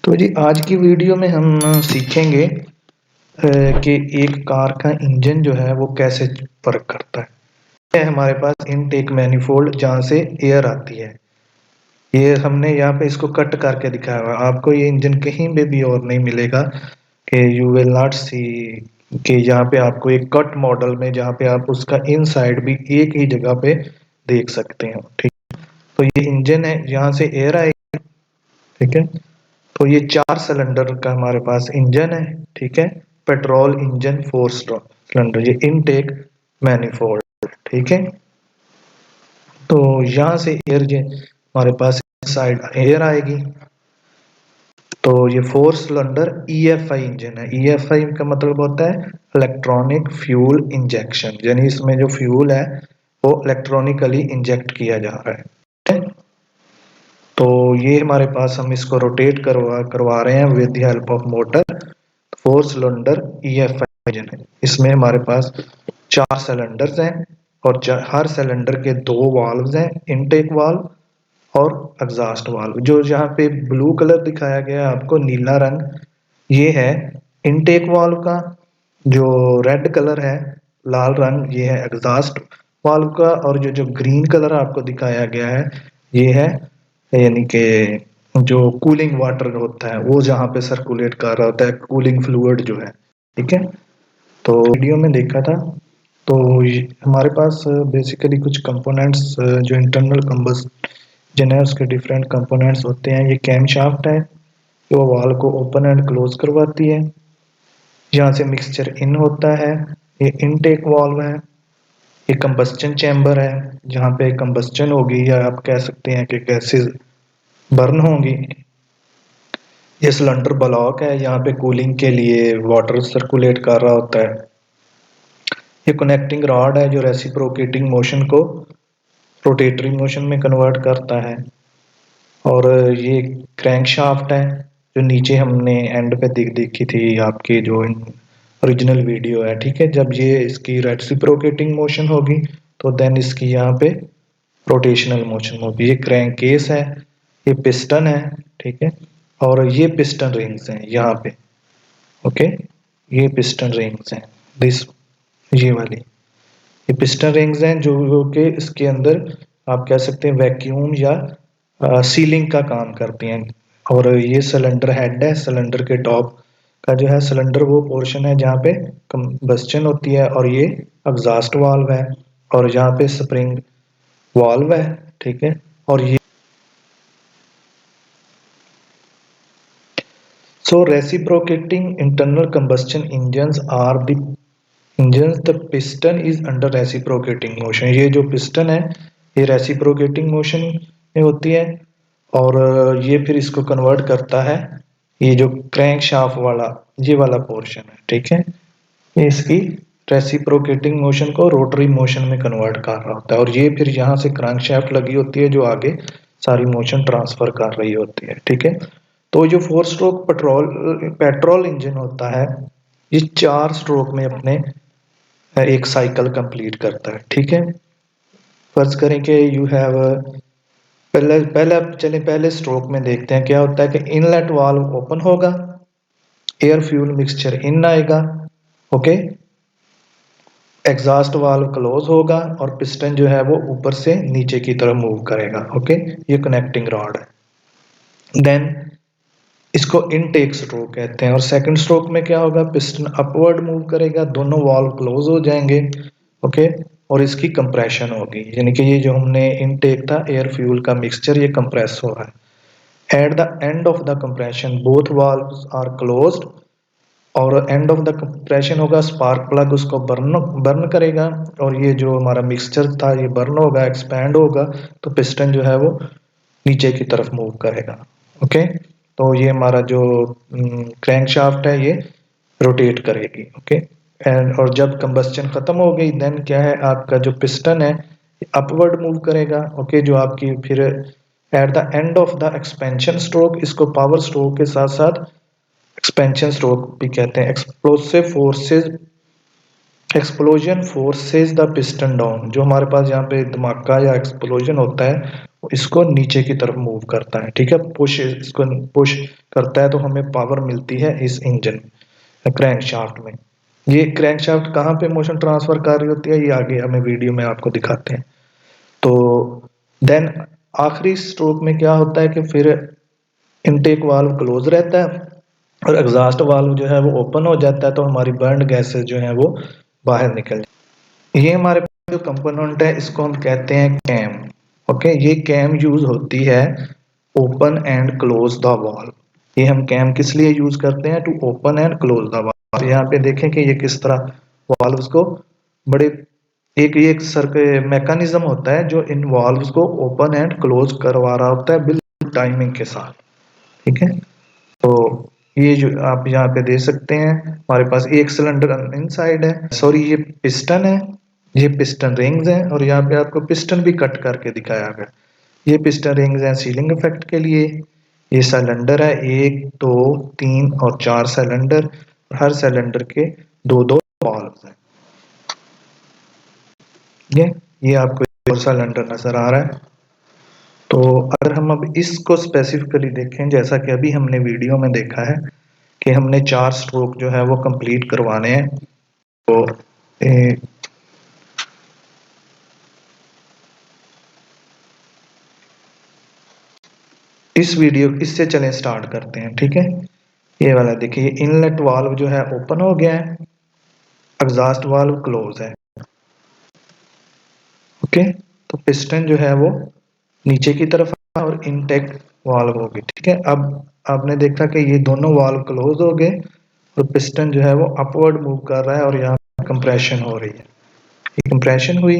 तो जी आज की वीडियो में हम सीखेंगे कि एक कार का इंजन जो है वो कैसे वर्क करता है। ये हमारे पास इनटेक मैनिफोल्ड जहाँ से एयर आती है। ये हमने यहाँ पे इसको कट करके दिखाया हुआ है। आपको ये इंजन कहीं पे भी और नहीं मिलेगा कि यू विल नॉट सी कि यहाँ पे आपको एक कट मॉडल में जहाँ पे आप उसका इनसाइड भी एक ही जगह पे देख सकते हो। ठीक, तो ये इंजन है, यहाँ से एयर आएगी। ठीक है, तो ये 4 सिलेंडर का हमारे पास इंजन है। ठीक है, पेट्रोल इंजन 4 सिलेंडर, ये इनटेक मैनिफोल्ड। ठीक है, तो यहाँ से एयर ये हमारे पास साइड एयर आएगी। तो ये 4 सिलेंडर EFI इंजन है। EFI का मतलब होता है इलेक्ट्रॉनिक फ्यूल इंजेक्शन, यानी इसमें जो फ्यूल है वो इलेक्ट्रॉनिकली इंजेक्ट किया जा रहा है। ठीक है? तो ये हमारे पास हम इसको रोटेट करवा रहे हैं with the help of motor. 4 cylinder EFI engine है। इसमें हमारे पास 4 सिलेंडर्स हैं और हर सिलेंडर के 2 वाल्व्स हैं, इनटेक वाल्व और एग्जॉस्ट वाल्व। जो यहाँ पे ब्लू कलर दिखाया गया है आपको, नीला रंग, ये है इनटेक वाल्व का। जो रेड कलर है, लाल रंग, ये है एग्जॉस्ट वाल्व का। और जो जो ग्रीन कलर आपको दिखाया गया है, ये है यानी कि जो कूलिंग वाटर होता है वो जहाँ पे सर्कुलेट कर रहा होता है, कूलिंग फ्लूइड जो है। ठीक है, तो वीडियो में देखा था। तो हमारे पास बेसिकली कुछ कंपोनेंट्स जो इंटरनल कंबस्टन है उसके डिफरेंट कंपोनेंट्स होते हैं। ये कैम शाफ्ट है जो वाल्व को ओपन एंड क्लोज करवाती है। यहाँ से मिक्सचर इन होता है। ये इनटेक वाल्व है। ये कंबस्टन चैम्बर है जहाँ पे कंबस्टन होगी, या आप कह सकते हैं कि गैसेस बर्न होंगी। ये सिलेंडर ब्लॉक है, यहाँ पे कूलिंग के लिए वाटर सर्कुलेट कर रहा होता है। ये कनेक्टिंग रॉड है जो रेसिप्रोकेटिंग मोशन को रोटेटरी मोशन में कन्वर्ट करता है। और ये क्रैंक शाफ्ट है जो नीचे हमने एंड पे देखी थी आपकी जो ओरिजिनल वीडियो है। ठीक है, जब ये इसकी रेसिप्रोकेटिंग मोशन होगी तो देन इसकी यहाँ पे रोटेशनल मोशन होगी। ये क्रैंक केस है। ये पिस्टन है। ठीक है, और ये पिस्टन रिंग्स हैं यहाँ पे। ओके, ये पिस्टन रिंग्स हैं, दिस ये वाली ये पिस्टन रिंग्स हैं जो कि इसके अंदर आप कह सकते हैं वैक्यूम या सीलिंग का काम करती हैं। और ये सिलेंडर हेड है। सिलेंडर के टॉप का जो है सिलेंडर वो पोर्शन है जहाँ पे कंबस्टन होती है, और ये एग्जॉस्ट वाल्व है और यहाँ पे स्प्रिंग वाल्व है। ठीक है, और ये so reciprocating internal combustion engines are the engines the piston is under reciprocating motion। ये जो पिस्टन है ये रेसिप्रोकेटिंग मोशन में होती है और ये फिर इसको कन्वर्ट करता है। ये जो क्रैंक शाफ्ट वाला ये वाला पोर्शन है, ठीक है, ये इसकी रेसिप्रोकेटिंग मोशन को रोटरी मोशन में कन्वर्ट कर रहा होता है। और ये फिर यहाँ से क्रैंक शाफ्ट लगी होती है जो आगे सारी मोशन ट्रांसफर कर रही होती है। ठीक है, तो जो 4 स्ट्रोक पेट्रोल इंजन होता है ये 4 स्ट्रोक में अपने एक साइकिल कंप्लीट करता है। ठीक है, फर्ज करें कि यू हैव पहले पहले चले पहले स्ट्रोक में देखते हैं क्या होता है कि इनलेट वाल्व ओपन होगा, एयर फ्यूल मिक्सचर इन आएगा। ओके, एग्जॉस्ट वाल्व क्लोज होगा और पिस्टन जो है वो ऊपर से नीचे की तरफ मूव करेगा। ओके, ये कनेक्टिंग रॉड है। देन इसको इनटेक स्ट्रोक कहते हैं। और सेकंड स्ट्रोक में क्या होगा, पिस्टन अपवर्ड मूव करेगा, दोनों वाल्व क्लोज हो जाएंगे। ओके, और इसकी कंप्रेशन होगी, यानी कि ये जो हमने इनटेक था एयर फ्यूल का मिक्सचर ये कंप्रेस हो रहा है। At the end of the compression both valves are closed. और एंड ऑफ द कंप्रेशन होगा, स्पार्क प्लग उसको बर्न करेगा और ये जो हमारा मिक्सचर था ये बर्न होगा, एक्सपैंड होगा, तो पिस्टन जो है वो नीचे की तरफ मूव करेगा। ओके, तो ये हमारा जो क्रैंक शाफ्ट है ये रोटेट करेगी। ओके, एंड और जब कंबस्टन खत्म हो गई देन क्या है, आपका जो पिस्टन है अपवर्ड मूव करेगा। ओके, जो आपकी फिर eight the end of the expansion stroke, इसको पावर स्ट्रोक के साथ साथ एक्सपेंशन स्ट्रोक भी कहते हैं। Explosive forces explosion forces the piston down, जो हमारे पास यहाँ पे धमाका या एक्सप्लोजन होता है वो इसको नीचे की तरफ मूव करता है, ठीक है, पुश, इसको पुश करता है तो हमें पावर मिलती है इस इंजन क्रैंक शाफ्ट में। ये क्रैंक शाफ्ट कहाँ पे मोशन ट्रांसफर कर रही होती है ये आगे हमें वीडियो में आपको दिखाते हैं। तो देन आखिरी स्ट्रोक में क्या होता है कि फिर इनटेक वाल्व क्लोज रहता है और एग्जॉस्ट वाल्व जो है वो ओपन हो जाता है, तो हमारी बर्न गैसेस जो है वो बाहर निकल जाती है। ये हमारे पास जो कंपोनेंट है इसको हम कहते हैं कैम। ओके, ये कैम यूज होती है open and close the valve. ये हम कैम किस लिए यूज करते हैं? To open and close the valve. यहाँ पे देखें कि ये किस तरह वाल्व्स को बड़े एक सर्किट मैकेनिज्म होता है जो इन वाल्व्स को ओपन एंड क्लोज करवा रहा होता है बिल्कुल टाइमिंग के साथ, ठीक है। तो ये जो आप यहाँ पे देख सकते हैं हमारे पास एक सिलेंडर इनसाइड है, सॉरी ये पिस्टन है, ये पिस्टन रिंग्स हैं और यहाँ पे आपको पिस्टन भी कट करके दिखाया गया। ये पिस्टन रिंग्स हैं सीलिंग इफेक्ट के लिए। ये सिलेंडर है, 1 2 3 और 4 सिलेंडर, हर सिलेंडर के दो दो वाल्व हैं। ये आपको और सिलेंडर नजर आ रहा है। तो अगर हम अब इसको स्पेसिफिकली देखें, जैसा कि अभी हमने वीडियो में देखा है कि हमने 4 स्ट्रोक जो है वो कंप्लीट करवाने हैं। तो इस वीडियो इससे चलें स्टार्ट करते हैं, ठीक है। ये वाला देखिए, इनलेट वाल्व जो है ओपन हो गया है, एग्जॉस्ट वाल्व क्लोज है। ओके, तो पिस्टन जो है वो नीचे की तरफ और इनटेक वाल्व हो गई, ठीक है। अब आपने देखा कि ये दोनों वाल्व क्लोज हो गए और पिस्टन जो है वो अपवर्ड मूव कर रहा है और यहाँ कंप्रेशन हो रही है। ये कंप्रेशन हुई,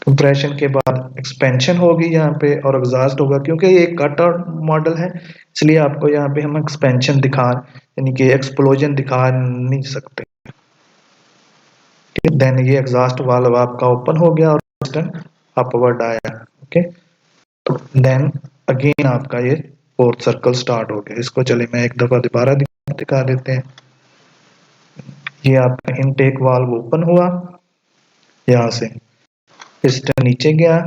कंप्रेशन के बाद एक्सपेंशन होगी यहाँ पे और एग्जॉस्ट होगा, क्योंकि ये एक कट आउट मॉडल है इसलिए आपको यहाँ पे हम एक्सपेंशन दिखा यानी कि एक्सप्लोजन दिखा नहीं सकते। देन ये एग्जॉस्ट वाल्व आपका ओपन हो गया और पिस्टन अपवर्ड आया। ओके, तो देन अगेन आपका ये फोर्थ सर्कल स्टार्ट हो गया। इसको चले मैं एक दफा दोबारा दिखा देते हैं। ये आपका इनटेक वाल्व ओपन हुआ, यहाँ से पिस्टन नीचे गया,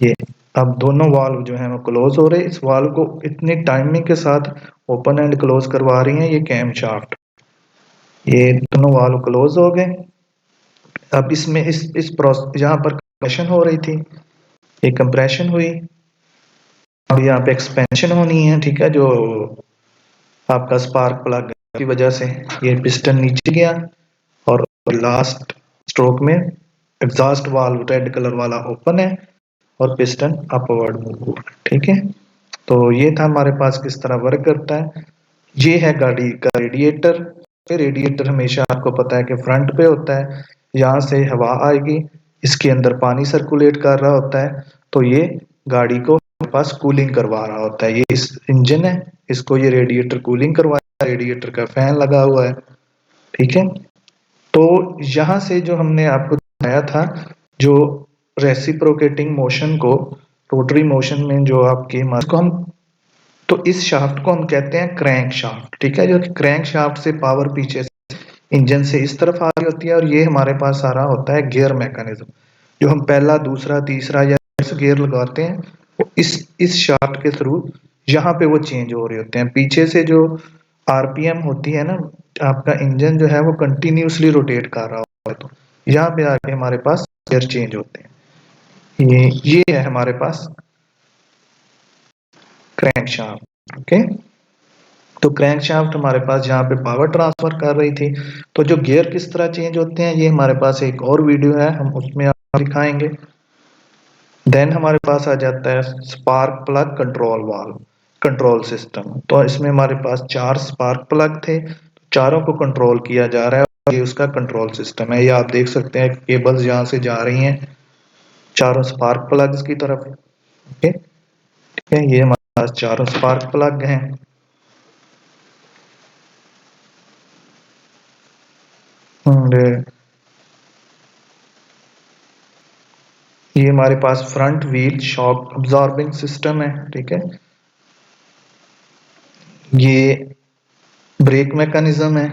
ये अब दोनों वाल्व जो है वो क्लोज हो रहे। इस वाल्व को इतनी टाइमिंग के साथ ओपन एंड क्लोज करवा रही हैं ये कैम शाफ्ट। ये दोनों वाल्व क्लोज हो गए। अब इसमें इस प्रोसेस यहाँ पर कंप्रेशन हो रही थी, ये कंप्रेशन हुई, अब यहाँ पे एक्सपेंशन होनी है, ठीक है, जो आपका स्पार्क प्लग की वजह से ये पिस्टन नीचे गया और लास्ट स्ट्रोक में एग्जॉस्ट वाल्व रेड कलर वाला ओपन है और पिस्टन अपवर्ड मूव हुआ, ठीक है। तो ये था हमारे पास किस तरह वर्क करता है। ये है गाड़ी का रेडिएटर। रेडिएटर हमेशा आपको पता है कि फ्रंट पे होता है, यहाँ से हवा आएगी, इसके अंदर पानी सर्कुलेट कर रहा होता है, तो ये गाड़ी को हमारे पास कूलिंग करवा रहा होता है। ये इस इंजन है, इसको ये रेडिएटर कूलिंग करवाया, रेडिएटर का फैन लगा हुआ है, ठीक है। तो यहाँ से जो हमने आपको दिखाया था, जो रेसिप्रोकेटिंग मोशन को रोटरी मोशन में जो आपके को हम, तो इस शाफ्ट को हम कहते हैं क्रैंक शाफ्ट, ठीक है। जो कि क्रैंक शाफ्ट से पावर पीछे इंजन से इस तरफ आ रही होती है और ये हमारे पास सारा होता है गियर मैकेनिज्म। जो हम पहला दूसरा तीसरा या गियर लगाते हैं वो इस शाफ्ट के थ्रू यहाँ पे वो चेंज हो रहे होते हैं। पीछे से जो आरपीएम होती है ना, आपका इंजन जो है वो कंटिन्यूसली रोटेट कर रहा होता है, तो यहाँ पे आके हमारे पास गियर चेंज होते हैं। ये है हमारे पास क्रैंक शाफ्ट। ओके, तो क्रैंक शाफ्ट हमारे पास जहाँ पे पावर ट्रांसफर कर रही थी। तो जो गियर किस तरह चेंज होते हैं ये हमारे पास एक और वीडियो है, हम उसमें आपको दिखाएंगे। देन हमारे पास आ जाता है spark plug control valve control system. तो इसमें हमारे पास 4 स्पार्क प्लग थे, चारों को कंट्रोल किया जा रहा है और ये उसका कंट्रोल सिस्टम है। ये आप देख सकते हैं केबल्स यहाँ से जा रही हैं चारों स्पार्क प्लग्स की तरफ। ओके, ठीक है, ये हमारे पास चारों स्पार्क प्लग हैं। ये हमारे पास front wheel shock absorbing system है, ठीक है। ये ब्रेक मैकेनिज्म है,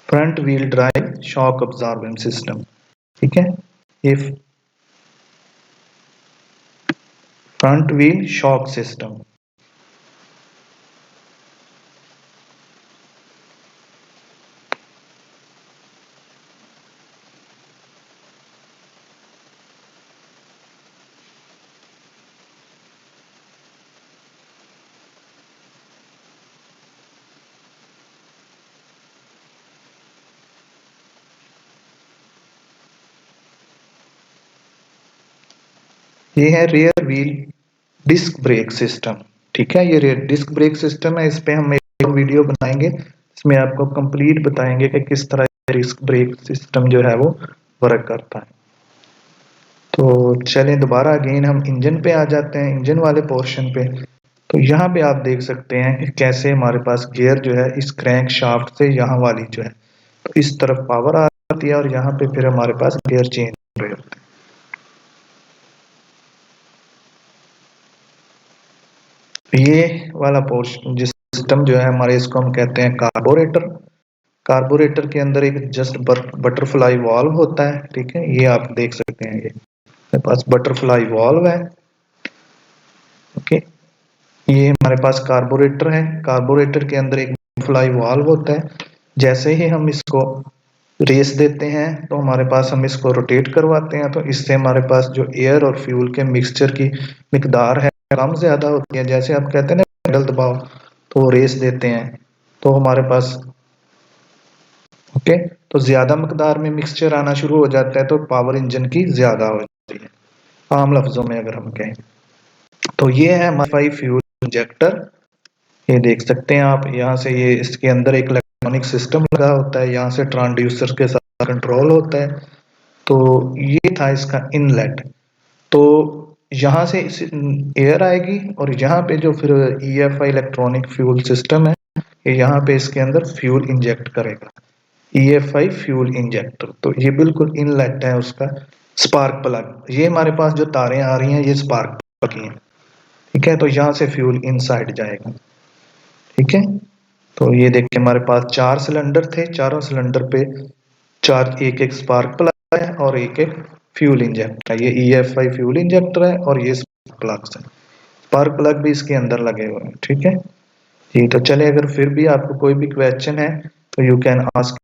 front wheel drive shock absorbance system, ठीक है, ये फ्रंट व्हील शॉक सिस्टम। ये है rear wheel disc brake system, ठीक है, ये रियर डिस्क ब्रेक सिस्टम है। इस पे हम एक वीडियो बनाएंगे, इसमें आपको कंप्लीट बताएंगे कि किस तरह डिस्क ब्रेक सिस्टम जो है वो वर्क करता है। तो चलें दोबारा अगेन हम इंजन पे आ जाते हैं, इंजन वाले पोर्शन पे। तो यहाँ पे आप देख सकते हैं कि कैसे हमारे पास गियर जो है इस क्रैंक शाफ्ट से यहाँ वाली जो है तो इस तरफ पावर आती है और यहाँ पे फिर हमारे पास गियर चेंज हो रहे होते हैं। ये वाला पोर्शन जिस सिस्टम जो है हमारे, इसको हम कहते हैं कार्बोरेटर। कार्बोरेटर के अंदर एक जस्ट बटरफ्लाई वाल्व होता है, ठीक है, ये आप देख सकते हैं, ये मेरे पास बटरफ्लाई वाल्व है। ओके, ये हमारे पास कार्बोरेटर है, कार्बोरेटर के अंदर एक बटरफ्लाई वाल्व होता है। जैसे ही हम इसको रेस देते हैं तो हमारे पास, हम इसको रोटेट करवाते हैं तो इससे हमारे पास जो एयर और फ्यूल के मिक्सचर की मिकदार है कम ज्यादा होती है। जैसे आप कहते हैं ना पेडल दबाओ तो रेस देते हैं तो हमारे पास, ओके, तो ज्यादा मकदार में मिक्सचर आना शुरू हो जाता है तो पावर इंजन की ज्यादा हो जाती है, आम लफ्जों में अगर हम कहें। तो ये है हमारा फ्यूल इंजेक्टर। ये देख सकते हैं आप, यहाँ से ये इसके अंदर एक इलेक्ट्रॉनिक सिस्टम लगा होता है, यहाँ से ट्रांसड्यूसर के साथ कंट्रोल होता है। तो ये था इसका इनलेट। तो यहाँ से एयर आएगी और यहाँ पे जो फिर EFI इलेक्ट्रॉनिक फ्यूल सिस्टम है, ये यहाँ पे इसके अंदर फ्यूल इंजेक्ट करेगा, EFI फ्यूल इंजेक्टर। तो ये बिल्कुल इनलेट है उसका। स्पार्क प्लग, ये हमारे पास जो तारें आ रही हैं ये स्पार्क प्लग की हैं, ठीक है, तो यहाँ से फ्यूल इनसाइड जाएगा, ठीक है। तो ये देखिए हमारे पास 4 सिलेंडर थे, चारों सिलेंडर पे चार, एक एक स्पार्क प्लग है और एक एक फ्यूल इंजेक्टर है। ये EFI फ्यूल इंजेक्टर है और ये स्पार्क प्लग्स है, स्पार्क प्लग भी इसके अंदर लगे हुए हैं, ठीक है जी। तो चले, अगर फिर भी आपको कोई भी क्वेश्चन है तो यू कैन आस्क